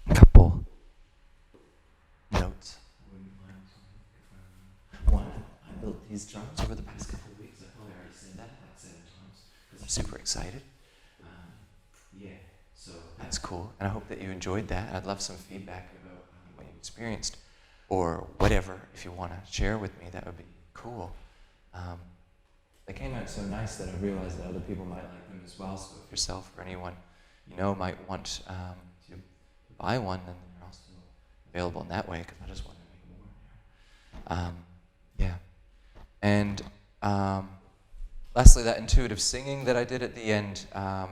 A couple notes. One, I built these drums over the past couple of weeks. I probably already said that like 7 times because I'm super excited. So that's cool, and I hope that you enjoyed that. I'd love some feedback about what you experienced, or whatever. If you want to share with me, that would be cool. They came out so nice that I realized that other people might like them as well. So if yourself or anyone you know might want to buy one, then they're also available in that way, because I just want to make more. Yeah, and lastly, that intuitive singing that I did at the end,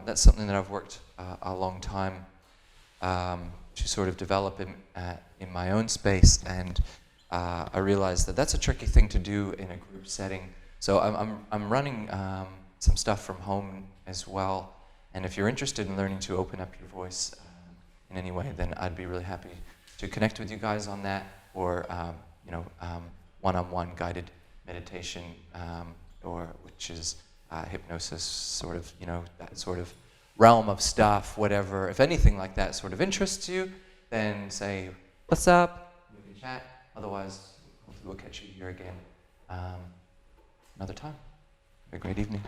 that's something that I've worked a long time to sort of develop in my own space, and I realized that that's a tricky thing to do in a group setting. So I'm running some stuff from home as well, and if you're interested in learning to open up your voice in any way, then I'd be really happy to connect with you guys on that, or one-on-one guided meditation, or which is hypnosis, sort of, that sort of realm of stuff, whatever. If anything like that sort of interests you, then say, what's up? We can chat. Otherwise, hopefully we'll catch you here again another time. Have a great evening.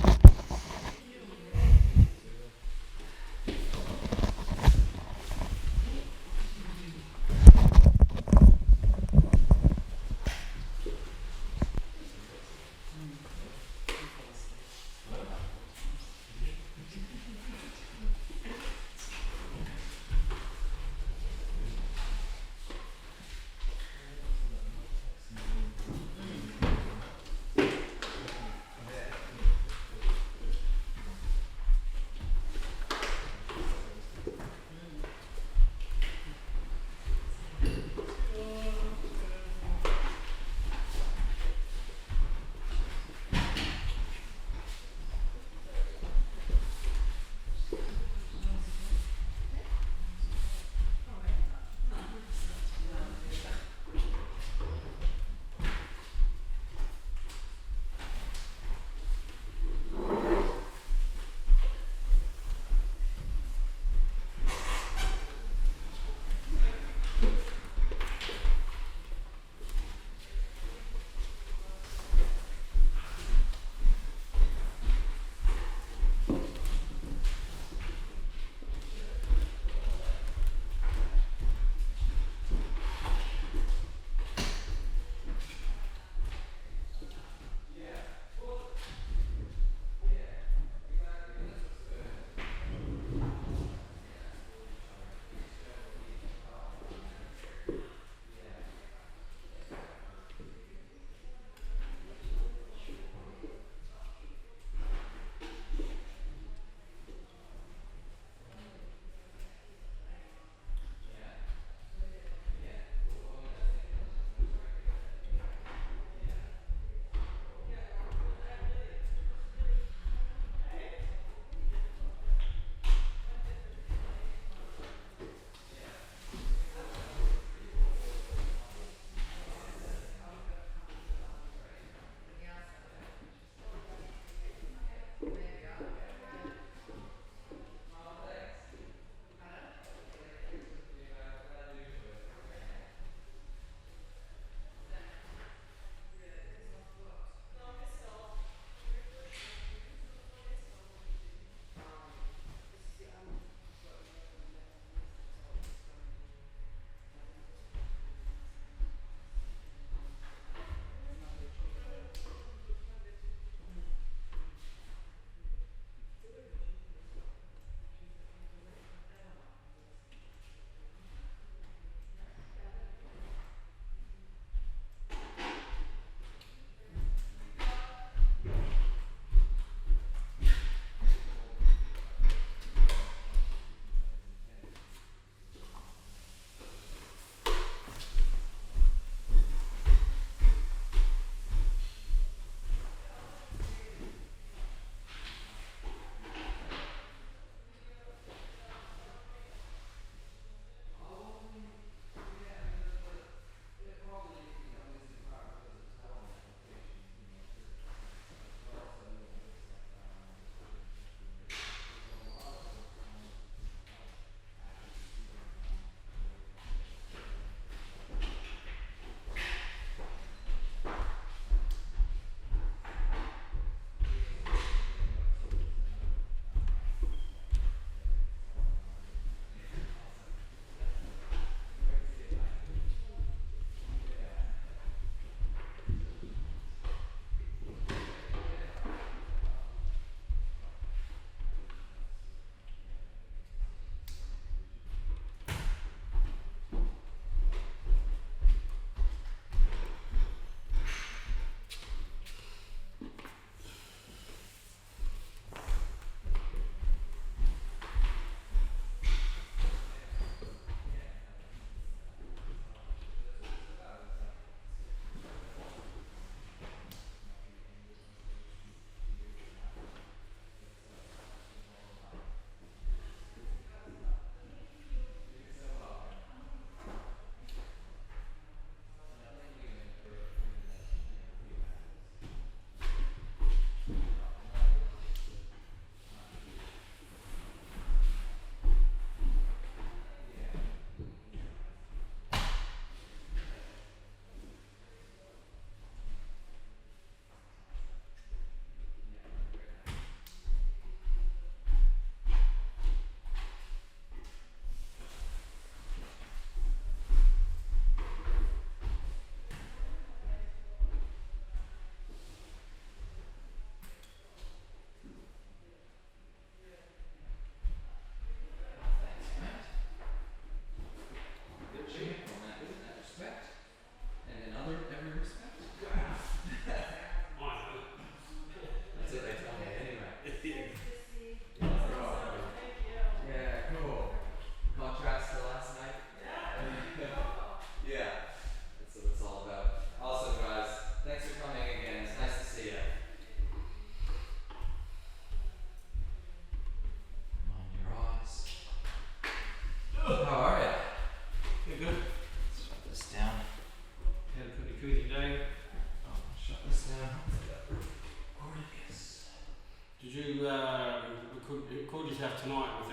tonight